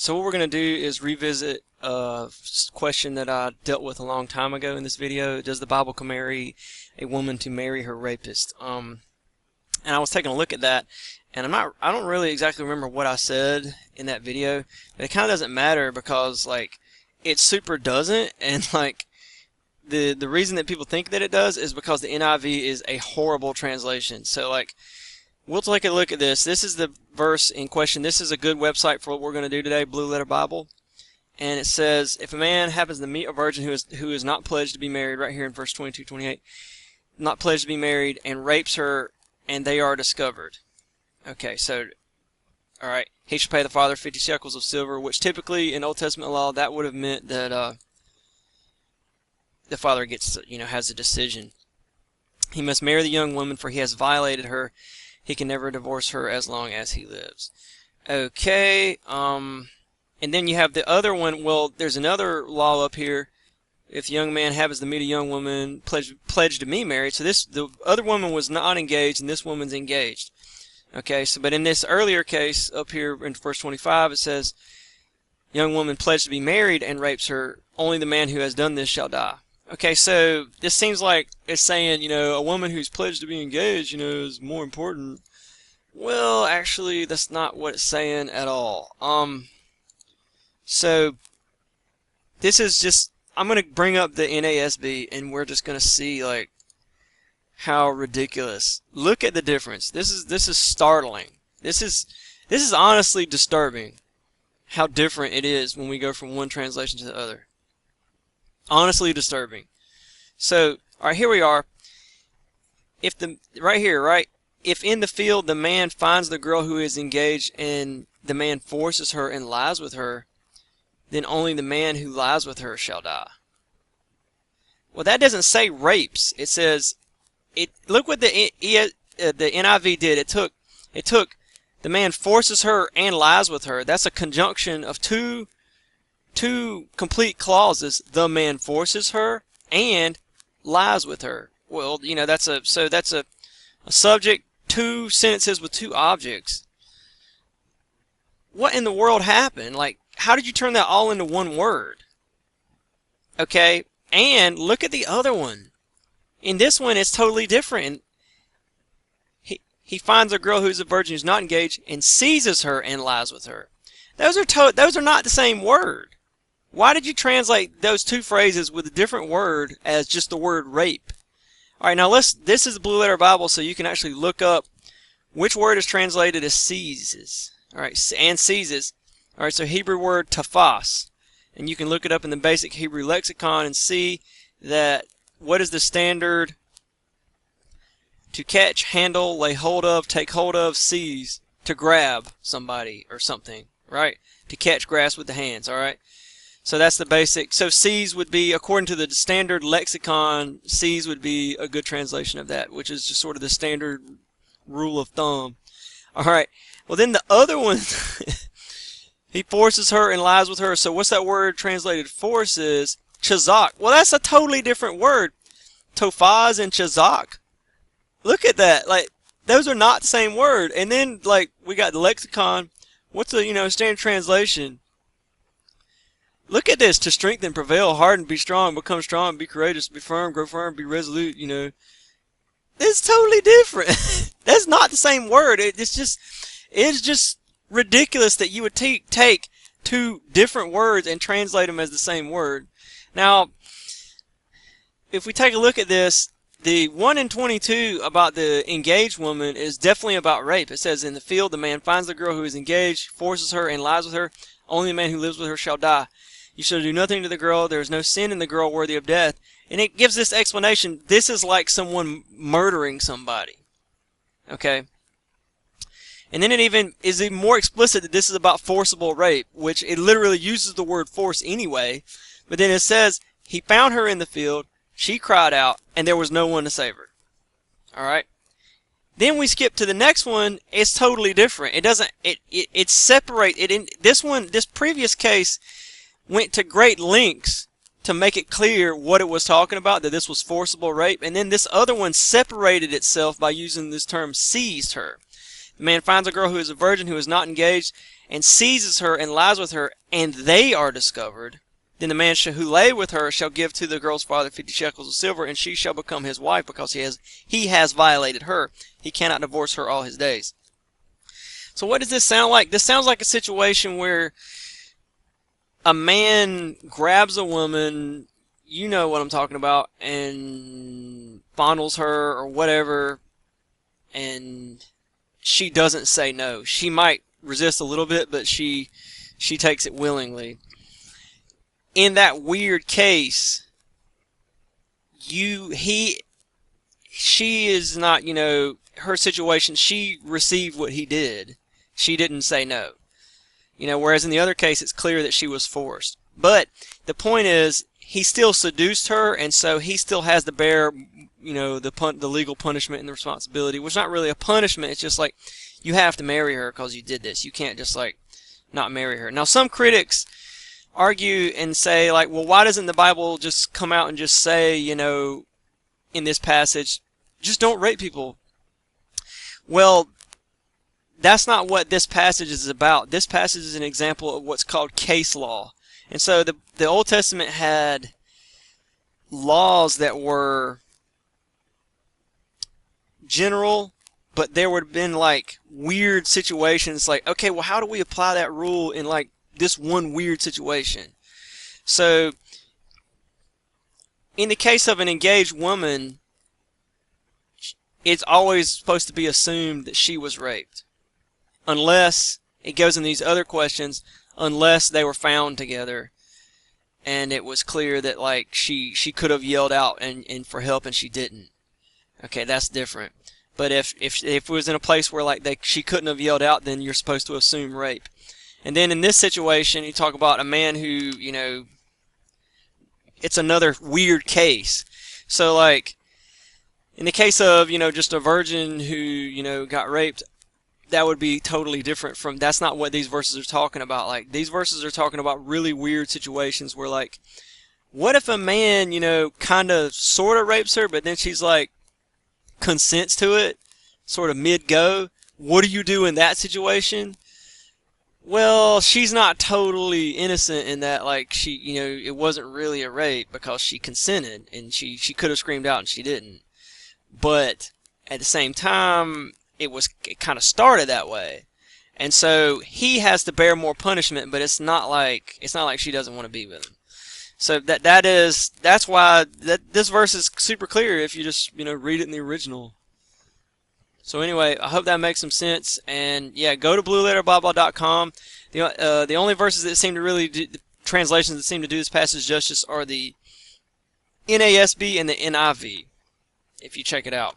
So what we're going to do is revisit a question that I dealt with a long time ago in this video. Does the Bible command a woman to marry her rapist? And I was taking a look at that, and I don't really exactly remember what I said in that video, but it kind of doesn't matter because like it super doesn't, and like the reason that people think that it does is because the NIV is a horrible translation. So like we'll take a look at this. This is the verse in question. This is a good website for what we're going to do today, Blue Letter Bible. And it says, if a man happens to meet a virgin who is not pledged to be married, right here in verse 22-28, not pledged to be married, and rapes her, and they are discovered. Okay, so, all right, he shall pay the father 50 shekels of silver, which typically in Old Testament law, that would have meant that the father gets, has a decision. He must marry the young woman, for he has violated her. He can never divorce her as long as he lives. Okay, and then you have the other one. Well, there's another law up here. If the young man happens to meet a young woman pledged to be married, so the other woman was not engaged, and this woman's engaged. Okay, so but in this earlier case up here in verse 25, it says, young woman pledged to be married and rapes her. Only the man who has done this shall die. Okay, so this seems like it's saying, a woman who's pledged to be engaged, is more important. Well, actually, that's not what it's saying at all. So this is just, I'm going to bring up the NASB, and we're just going to see, like, how ridiculous. Look at the difference. This is startling. This is honestly disturbing how different it is when we go from one translation to the other. Honestly disturbing. So, all right, here we are. If right here, right? If in the field the man finds the girl who is engaged and the man forces her and lies with her, then only the man who lies with her shall die. Well, that doesn't say rapes. It says look what the NIV did. It took the man forces her and lies with her. That's a conjunction of two complete clauses. The man forces her and lies with her. Well, that's a subject, two sentences with two objects. What in the world happened? Like, how did you turn that all into one word? Okay, and look at the other one. In this one, it's totally different. He finds a girl who's a virgin who's not engaged and seizes her and lies with her. Those are not the same word. Why did you translate those two phrases with a different word as just the word rape? All right, now this is the Blue Letter Bible, so you can actually look up which word is translated as seizes. All right, and seizes. All right, so Hebrew word tafas. And you can look it up in the basic Hebrew lexicon and see that what is the standard? To catch, handle, lay hold of, take hold of, seize, to grab somebody or something, right? To catch, grasp with the hands, all right? So that's the basic. So seize would be, according to the standard lexicon, seize would be a good translation of that, which is just sort of the standard rule of thumb. All right. Well, then the other one, he forces her and lies with her. So what's that word translated forces? Chazak. Well, that's a totally different word. Tofaz and chazak. Look at that. Like, those are not the same word. And then, like, we got the lexicon. What's the, standard translation? Look at this. To strengthen, prevail, harden, be strong, become strong, be courageous, be firm, grow firm, be resolute, It's totally different. That's not the same word. It's just ridiculous that you would take two different words and translate them as the same word. Now, if we take a look at this, the 1 in 22 about the engaged woman is definitely about rape. It says, in the field the man finds the girl who is engaged, forces her, and lies with her. Only the man who lives with her shall die. You shall do nothing to the girl. There is no sin in the girl worthy of death. And it gives this explanation. This is like someone murdering somebody. Okay? And then it even is even more explicit that this is about forcible rape, which it literally uses the word force anyway. But then it says, he found her in the field, she cried out, and there was no one to save her. Alright? Then we skip to the next one. It's totally different. It doesn't, it separate, this previous case went to great lengths to make it clear what it was talking about, that this was forcible rape. And then this other one separated itself by using this term, seized her. The man finds a girl who is a virgin who is not engaged and seizes her and lies with her, and they are discovered, then the man who lay with her shall give to the girl's father 50 shekels of silver, and she shall become his wife, because he has violated her. He cannot divorce her all his days. So what does this sound like? This sounds like a situation where a man grabs a woman, you know what I'm talking about, and fondles her or whatever, and she doesn't say no. She might resist a little bit, but she takes it willingly. In that weird case, she is not, her situation, she received what he did. She didn't say no. Whereas in the other case, it's clear that she was forced. But the point is, he still seduced her, and so he still has to bear, the legal punishment and the responsibility, which is not really a punishment. It's just like, you have to marry her because you did this. You can't just, not marry her. Now, some critics argue and say, well, why doesn't the Bible just come out and just say, in this passage, just don't rape people? Well, that's not what this passage is about. This passage is an example of what's called case law. And so the Old Testament had laws that were general, but there would have been weird situations okay, well, how do we apply that rule in this one weird situation? So in the case of an engaged woman, it's always supposed to be assumed that she was raped. Unless, it goes in these other questions, unless they were found together and it was clear that she could have yelled out and for help and she didn't. Okay, that's different. But if it was in a place where she couldn't have yelled out, then you're supposed to assume rape. And then in this situation, you talk about a man who, it's another weird case. So in the case of, just a virgin who, got raped, that would be totally different from, that's not what these verses are talking about. These verses are talking about really weird situations where what if a man, kind of sort of rapes her, but then she's consents to it, sort of mid-go? What do you do in that situation? Well, she's not totally innocent in that, it wasn't really a rape because she consented, and she could have screamed out and she didn't. But at the same time, it kind of started that way, and so he has to bear more punishment. But it's not like she doesn't want to be with him. So that's why this verse is super clear if you just read it in the original. So anyway, I hope that makes some sense. And yeah, go to blueletterbible.com. The only verses that seem to really the translations that seem to do this passage justice are the NASB and the NIV. If you check it out.